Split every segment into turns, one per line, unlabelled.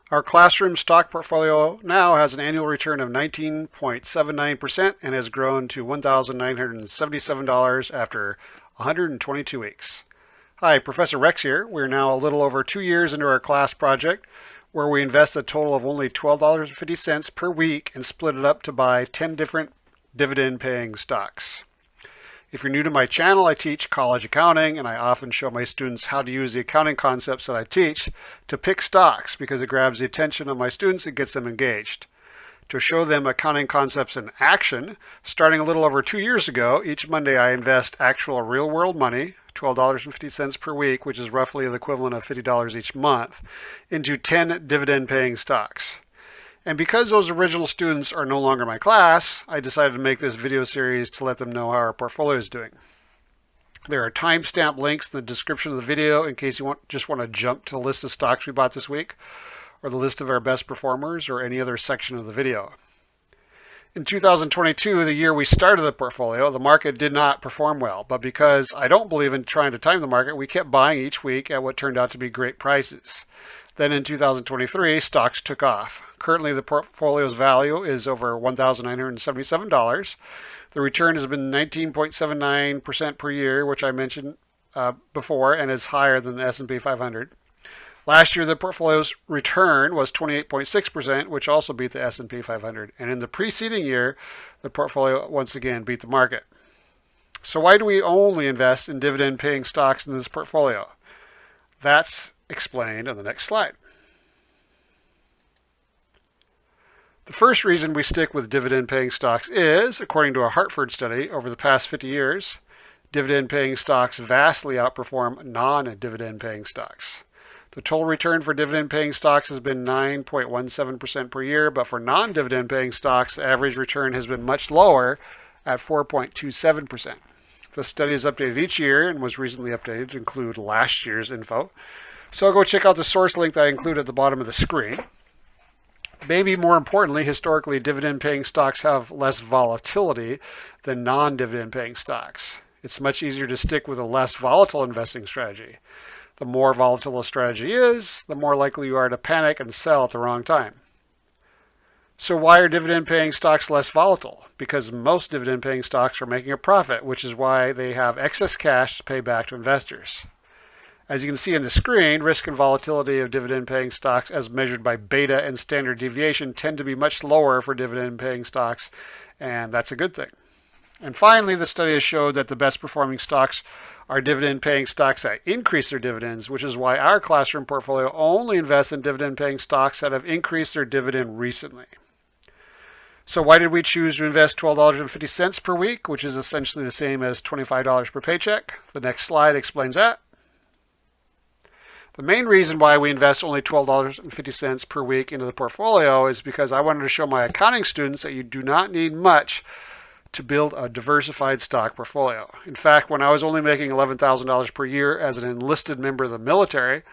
Our classroom stock portfolio now has an annual return of 19.79% and has grown to $1,977 after 122 weeks. Hi, Professor Rex here. We're now a little over 2 years into our class project where we invest a total of only $12.50 per week and split it up to buy 10 different dividend-paying stocks. If you're new to my channel, I teach college accounting, and I often show my students how to use the accounting concepts that I teach to pick stocks because it grabs the attention of my students and gets them engaged. To show them accounting concepts in action, starting a little over 2 years ago, each Monday I invest actual real-world money, $12.50 per week, which is roughly the equivalent of $50 each month, into 10 dividend-paying stocks. And because those original students are no longer my class, I decided to make this video series to let them know how our portfolio is doing. There are timestamp links in the description of the video in case you just want to jump to the list of stocks we bought this week, or the list of our best performers, or any other section of the video. In 2022, the year we started the portfolio, the market did not perform well, but because I don't believe in trying to time the market, we kept buying each week at what turned out to be great prices. Then in 2023, stocks took off. Currently, the portfolio's value is over $1,977. The return has been 19.79% per year, which I mentioned before, and is higher than the S&P 500. Last year, the portfolio's return was 28.6%, which also beat the S&P 500. And in the preceding year, the portfolio once again beat the market. So why do we only invest in dividend-paying stocks in this portfolio? That's explained on the next slide. The first reason we stick with dividend-paying stocks is, according to a Hartford study, over the past 50 years, dividend-paying stocks vastly outperform non-dividend-paying stocks. The total return for dividend-paying stocks has been 9.17% per year, but for non-dividend-paying stocks, the average return has been much lower at 4.27%. The study is updated each year and was recently updated to include last year's info. So go check out the source link that I include at the bottom of the screen. Maybe more importantly, historically, dividend-paying stocks have less volatility than non-dividend-paying stocks. It's much easier to stick with a less volatile investing strategy. The more volatile a strategy is, the more likely you are to panic and sell at the wrong time. So why are dividend-paying stocks less volatile? Because most dividend-paying stocks are making a profit, which is why they have excess cash to pay back to investors. As you can see on the screen, risk and volatility of dividend-paying stocks as measured by beta and standard deviation tend to be much lower for dividend-paying stocks, and that's a good thing. And finally, the study has showed that the best performing stocks are dividend-paying stocks that increase their dividends, which is why our classroom portfolio only invests in dividend-paying stocks that have increased their dividend recently. So why did we choose to invest $12.50 per week, which is essentially the same as $25 per paycheck? The next slide explains that. The main reason why we invest only $12.50 per week into the portfolio is because I wanted to show my accounting students that you do not need much to build a diversified stock portfolio. In fact, when I was only making $11,000 per year as an enlisted member of the military,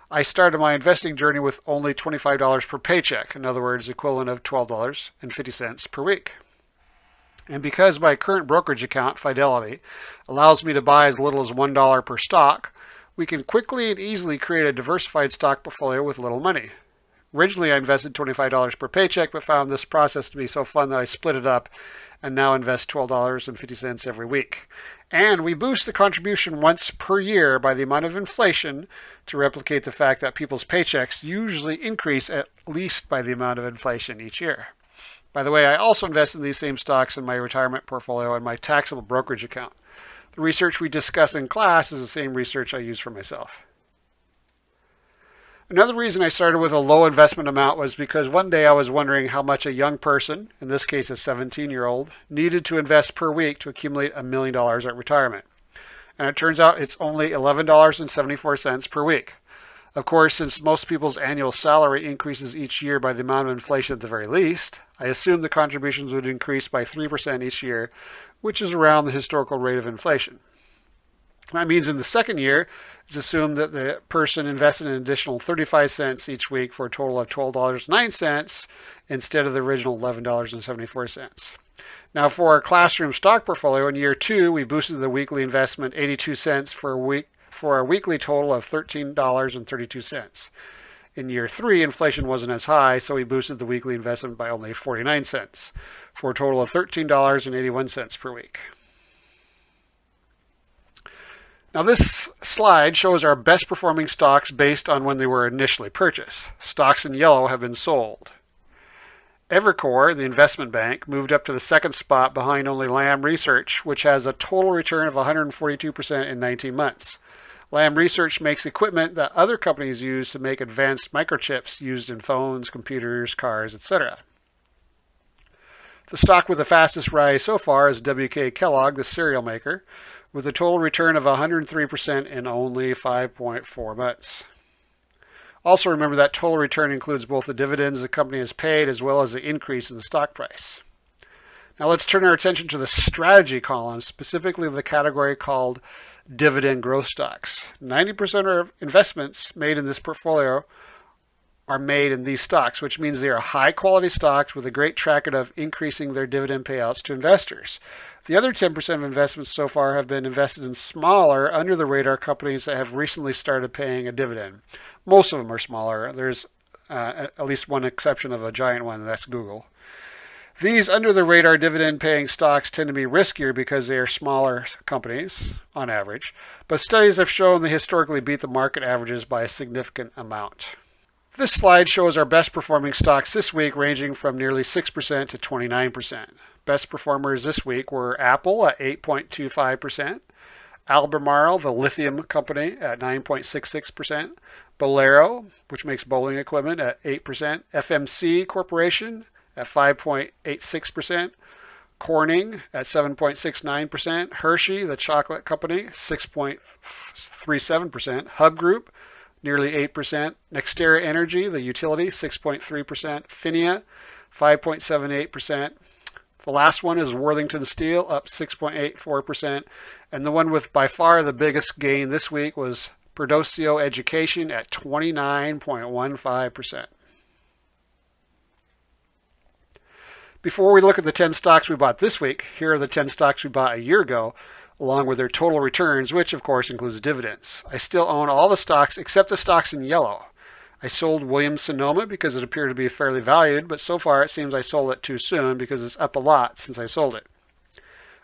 I started my investing journey with only $25 per paycheck, in other words, equivalent of $12.50 per week. And because my current brokerage account, Fidelity, allows me to buy as little as $1 per stock, we can quickly and easily create a diversified stock portfolio with little money. Originally, I invested $25 per paycheck, but found this process to be so fun that I split it up and now invest $12.50 every week. And we boost the contribution once per year by the amount of inflation to replicate the fact that people's paychecks usually increase at least by the amount of inflation each year. By the way, I also invest in these same stocks in my retirement portfolio and my taxable brokerage account. The research we discuss in class is the same research I use for myself. Another reason I started with a low investment amount was because one day I was wondering how much a young person, in this case a 17-year-old, needed to invest per week to accumulate $1 million at retirement. And it turns out it's only $11.74 per week. Of course, since most people's annual salary increases each year by the amount of inflation at the very least, I assumed the contributions would increase by 3% each year, which is around the historical rate of inflation. That means in the second year, it's assumed that the person invested an additional 35 cents each week for a total of $12.09 instead of the original $11.74. Now for our classroom stock portfolio in year 2, we boosted the weekly investment 82 cents for a week for a weekly total of $13.32. In year 3, inflation wasn't as high, so we boosted the weekly investment by only 49 cents, for a total of $13.81 per week. Now this slide shows our best performing stocks based on when they were initially purchased. Stocks in yellow have been sold. Evercore, the investment bank, moved up to the second spot behind only Lam Research, which has a total return of 142% in 19 months. Lam Research makes equipment that other companies use to make advanced microchips used in phones, computers, cars, etc. The stock with the fastest rise so far is W.K. Kellogg, the cereal maker, with a total return of 103% in only 5.4 months. Also remember that total return includes both the dividends the company has paid as well as the increase in the stock price. Now let's turn our attention to the strategy column, specifically the category called Dividend-Growth stocks. 90% of investments made in this portfolio are made in these stocks, which means they are high-quality stocks with a great track record of increasing their dividend payouts to investors. The other 10% of investments so far have been invested in smaller, under-the-radar companies that have recently started paying a dividend. Most of them are smaller. There's at least one exception of a giant one, and that's Google. These under-the-radar dividend-paying stocks tend to be riskier because they are smaller companies, on average, but studies have shown they historically beat the market averages by a significant amount. This slide shows our best performing stocks this week, ranging from nearly 6% to 29%. Best performers this week were Apple at 8.25%, Albemarle, the lithium company, at 9.66%, Bolero, which makes bowling equipment, at 8%, FMC Corporation at 5.86%, Corning at 7.69%, Hershey, the chocolate company, 6.37%, Hub Group, nearly 8%, NextEra Energy, the utility, 6.3%, Finia, 5.78%. The last one is Worthington Steel, up 6.84%. And the one with by far the biggest gain this week was Perdoceo Education at 29.15%. Before we look at the 10 stocks we bought this week, here are the 10 stocks we bought a year ago, along with their total returns, which of course includes dividends. I still own all the stocks except the stocks in yellow. I sold Williams-Sonoma because it appeared to be fairly valued, but so far it seems I sold it too soon because it's up a lot since I sold it.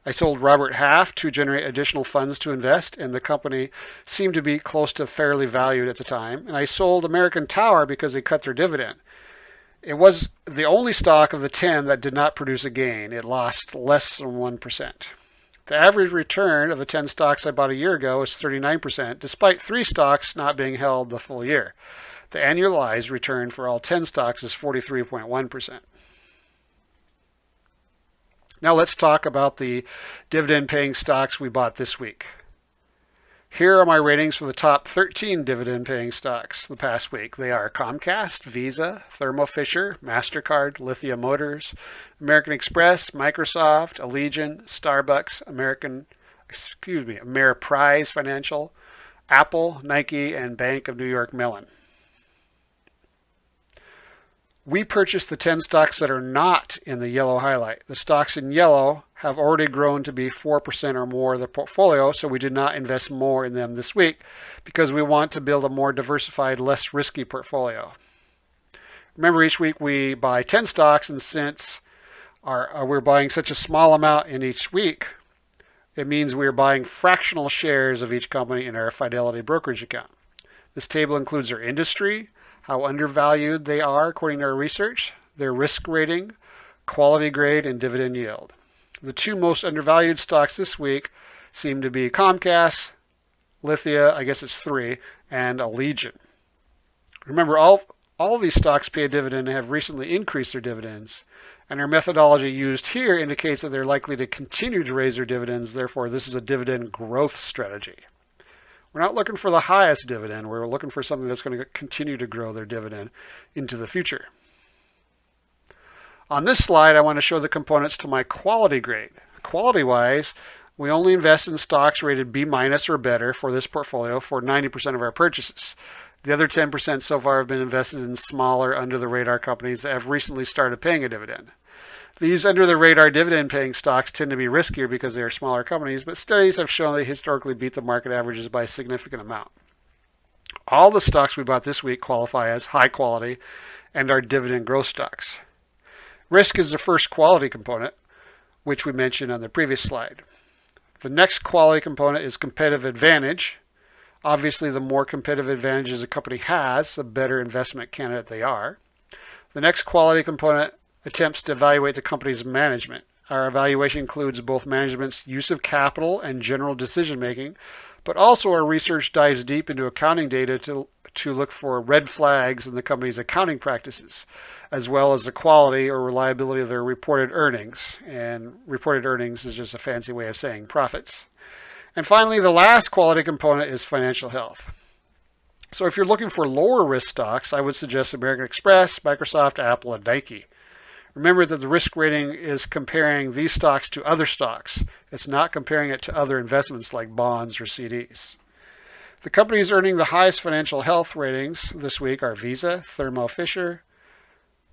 I sold Robert Half to generate additional funds to invest, and the company seemed to be close to fairly valued at the time. And I sold American Tower because they cut their dividend. It was the only stock of the 10 that did not produce a gain. It lost less than 1%. The average return of the 10 stocks I bought a year ago is 39%, despite 3 stocks not being held the full year. The annualized return for all 10 stocks is 43.1%. Now let's talk about the dividend-paying stocks we bought this week. Here are my ratings for the top 13 dividend-paying stocks the past week. They are Comcast, Visa, Thermo Fisher, MasterCard, Lithia Motors, American Express, Microsoft, Allegiant, Starbucks, Ameriprise Financial, Apple, Nike, and Bank of New York Mellon. We purchased the 10 stocks that are not in the yellow highlight. The stocks in yellow have already grown to be 4% or more of the portfolio, so we did not invest more in them this week because we want to build a more diversified, less risky portfolio. Remember, each week we buy 10 stocks, and since we're buying such a small amount in each week, it means we're buying fractional shares of each company in our Fidelity brokerage account. This table includes their industry, how undervalued they are according to our research, their risk rating, quality grade, and dividend yield. The 2 most undervalued stocks this week seem to be Comcast, Lithia, I guess it's 3, and Allegiant. Remember, all of these stocks pay a dividend and have recently increased their dividends, and our methodology used here indicates that they're likely to continue to raise their dividends. Therefore, this is a dividend growth strategy. We're not looking for the highest dividend. We're looking for something that's going to continue to grow their dividend into the future. On this slide, I want to show the components to my quality grade. Quality-wise, we only invest in stocks rated B- or better for this portfolio for 90% of our purchases. The other 10% so far have been invested in smaller, under-the-radar companies that have recently started paying a dividend. These under-the-radar dividend-paying stocks tend to be riskier because they are smaller companies, but studies have shown they historically beat the market averages by a significant amount. All the stocks we bought this week qualify as high quality and are dividend growth stocks. Risk is the first quality component, which we mentioned on the previous slide. The next quality component is competitive advantage. Obviously, the more competitive advantages a company has, the better investment candidate they are. The next quality component attempts to evaluate the company's management. Our evaluation includes both management's use of capital and general decision making, but also our research dives deep into accounting data to look for red flags in the company's accounting practices, as well as the quality or reliability of their reported earnings. And reported earnings is just a fancy way of saying profits. And finally, the last quality component is financial health. So if you're looking for lower risk stocks, I would suggest American Express, Microsoft, Apple, and Nike. Remember that the risk rating is comparing these stocks to other stocks. It's not comparing it to other investments like bonds or CDs. The companies earning the highest financial health ratings this week are Visa, Thermo Fisher,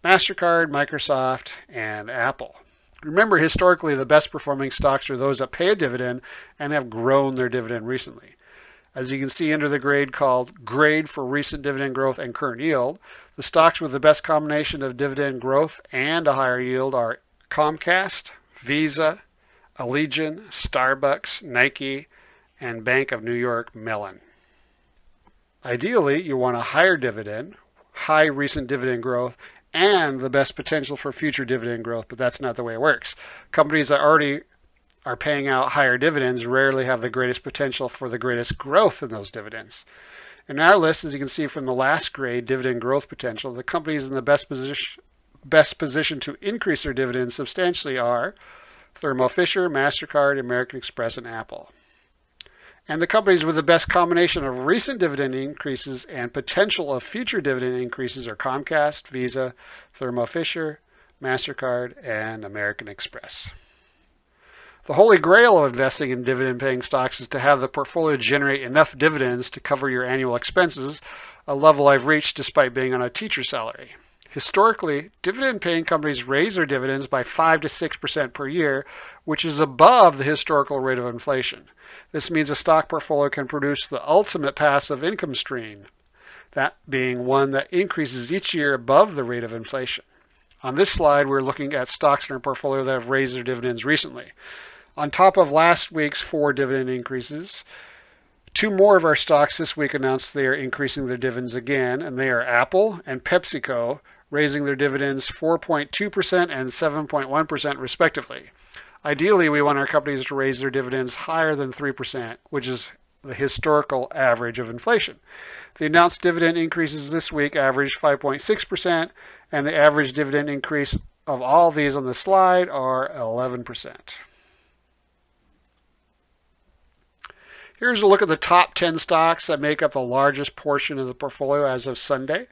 MasterCard, Microsoft, and Apple. Remember, historically, the best performing stocks are those that pay a dividend and have grown their dividend recently. As you can see under the grade called Grade for Recent Dividend Growth and Current Yield, the stocks with the best combination of dividend growth and a higher yield are Comcast, Visa, Allegiant, Starbucks, Nike, and Bank of New York Mellon. Ideally, you want a higher dividend, high recent dividend growth, and the best potential for future dividend growth, but that's not the way it works. Companies that already are paying out higher dividends rarely have the greatest potential for the greatest growth in those dividends. In our list, as you can see from the last grade, dividend growth potential, the companies in the best position to increase their dividends substantially are Thermo Fisher, MasterCard, American Express, and Apple. And the companies with the best combination of recent dividend increases and potential of future dividend increases are Comcast, Visa, Thermo Fisher, MasterCard, and American Express. The holy grail of investing in dividend-paying stocks is to have the portfolio generate enough dividends to cover your annual expenses, a level I've reached despite being on a teacher salary. Historically, dividend-paying companies raise their dividends by 5 to 6% per year, which is above the historical rate of inflation. This means a stock portfolio can produce the ultimate passive income stream, that being one that increases each year above the rate of inflation. On this slide, we're looking at stocks in our portfolio that have raised their dividends recently. On top of last week's 4 dividend increases, 2 more of our stocks this week announced they are increasing their dividends again, and they are Apple and PepsiCo, raising their dividends 4.2% and 7.1% respectively. Ideally, we want our companies to raise their dividends higher than 3%, which is the historical average of inflation. The announced dividend increases this week averaged 5.6%, and the average dividend increase of all these on the slide are 11%. Here's a look at the top 10 stocks that make up the largest portion of the portfolio as of Sunday.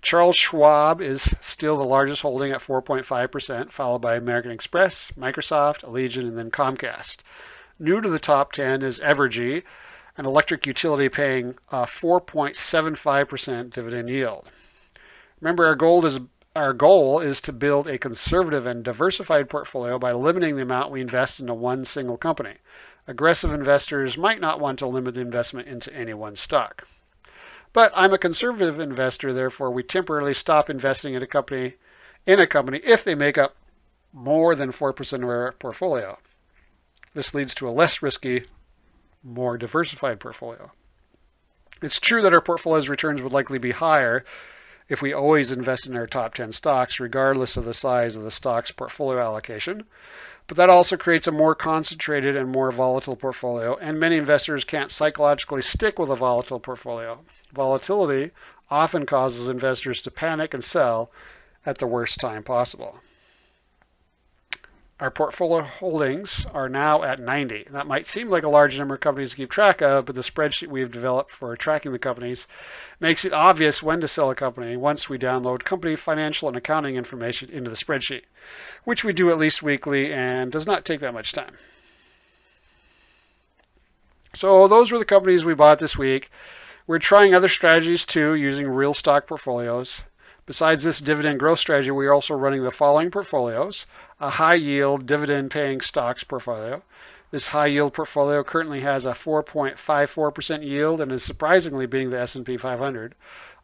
Charles Schwab is still the largest holding at 4.5%, followed by American Express, Microsoft, Allegiant, and then Comcast. New to the top 10 is Evergy, an electric utility paying a 4.75% dividend yield. Remember, our goal is to build a conservative and diversified portfolio by limiting the amount we invest into one single company. Aggressive investors might not want to limit the investment into any one stock. But I'm a conservative investor, therefore we temporarily stop investing in a company if they make up more than 4% of our portfolio. This leads to a less risky, more diversified portfolio. It's true that our portfolio's returns would likely be higher if we always invest in our top 10 stocks, regardless of the size of the stock's portfolio allocation. But that also creates a more concentrated and more volatile portfolio, and many investors can't psychologically stick with a volatile portfolio. Volatility often causes investors to panic and sell at the worst time possible. Our portfolio holdings are now at 90. That might seem like a large number of companies to keep track of, but the spreadsheet we've developed for tracking the companies makes it obvious when to sell a company once we download company financial and accounting information into the spreadsheet, which we do at least weekly and does not take that much time. So those were the companies we bought this week. We're trying other strategies too, using real stock portfolios. Besides this dividend growth strategy, we are also running the following portfolios: a high yield dividend paying stocks portfolio, This high yield portfolio currently has a 4.54% yield and is surprisingly beating the S&P 500.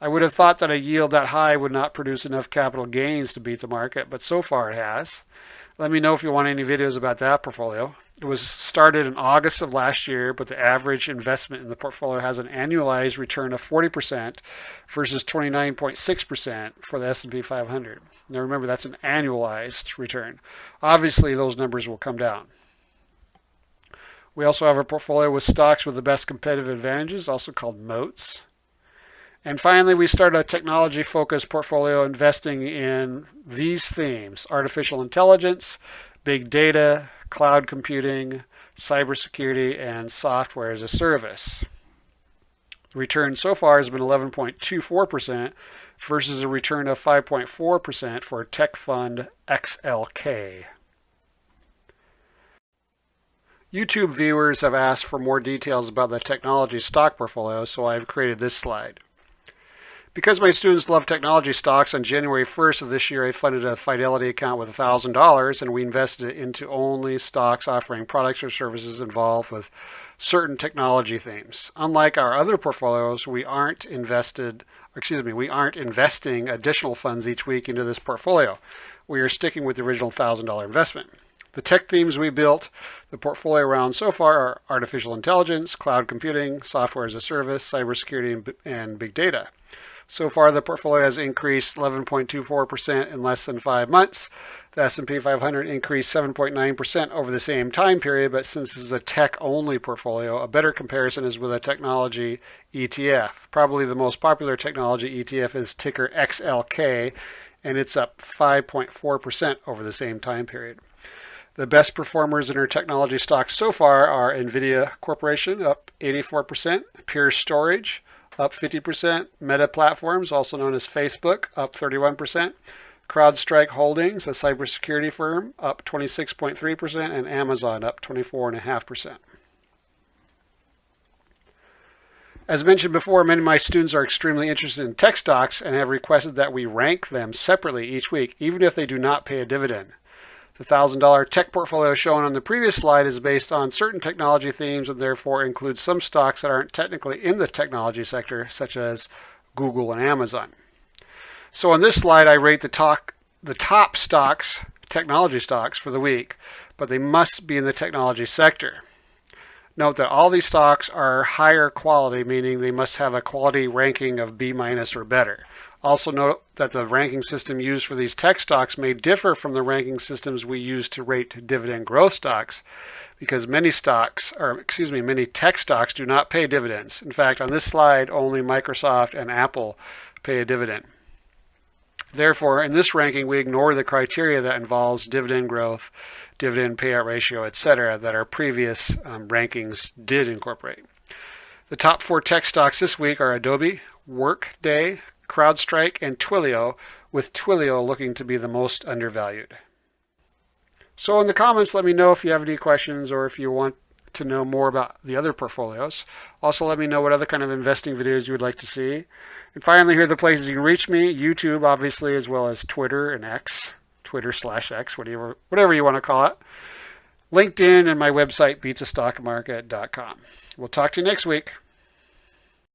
I would have thought that a yield that high would not produce enough capital gains to beat the market, but so far it has. Let me know if you want any videos about that portfolio. It was started in August of last year, but the average investment in the portfolio has an annualized return of 40% versus 29.6% for the S&P 500. Now remember, that's an annualized return. Obviously, those numbers will come down. We also have a portfolio with stocks with the best competitive advantages, also called moats. And finally, we start a technology-focused portfolio investing in these themes: artificial intelligence, big data, cloud computing, cybersecurity, and software as a service. The return so far has been 11.24% versus a return of 5.4% for tech fund XLK. YouTube viewers have asked for more details about the technology stock portfolio, so I've created this slide. Because my students love technology stocks, on January 1st of this year, I funded a Fidelity account with $1,000, and we invested it into only stocks offering products or services involved with certain technology themes. Unlike our other portfolios, we aren't investing additional funds each week into this portfolio. We are sticking with the original $1,000 investment. The tech themes we built the portfolio around so far are artificial intelligence, cloud computing, software as a service, cybersecurity, and big data. So far, the portfolio has increased 11.24% in less than 5 months. The S&P 500 increased 7.9% over the same time period, but since this is a tech-only portfolio, a better comparison is with a technology ETF. Probably the most popular technology ETF is ticker XLK, and it's up 5.4% over the same time period. The best performers in our technology stocks so far are NVIDIA Corporation, up 84%, Pure Storage, up 50%, Meta Platforms, also known as Facebook, up 31%, CrowdStrike Holdings, a cybersecurity firm, up 26.3%, and Amazon, up 24.5%. As mentioned before, many of my students are extremely interested in tech stocks and have requested that we rank them separately each week, even if they do not pay a dividend. The $1,000 tech portfolio shown on the previous slide is based on certain technology themes and therefore includes some stocks that aren't technically in the technology sector, such as Google and Amazon. So on this slide, I rate the top stocks, technology stocks, for the week, but they must be in the technology sector. Note that all these stocks are higher quality, meaning they must have a quality ranking of B- or better. Also note that the ranking system used for these tech stocks may differ from the ranking systems we use to rate dividend growth stocks, because many tech stocks do not pay dividends. In fact, on this slide, only Microsoft and Apple pay a dividend. Therefore, in this ranking, we ignore the criteria that involves dividend growth, dividend payout ratio, etc., that our previous rankings did incorporate. The top 4 tech stocks this week are Adobe, Workday, CrowdStrike, and Twilio, with Twilio looking to be the most undervalued. So in the comments, let me know if you have any questions or if you want to know more about the other portfolios. Also, let me know what other kind of investing videos you would like to see. And finally, here are the places you can reach me: YouTube, obviously, as well as Twitter and X, Twitter/X, whatever you want to call it. LinkedIn and my website, beatsastockmarket.com. We'll talk to you next week.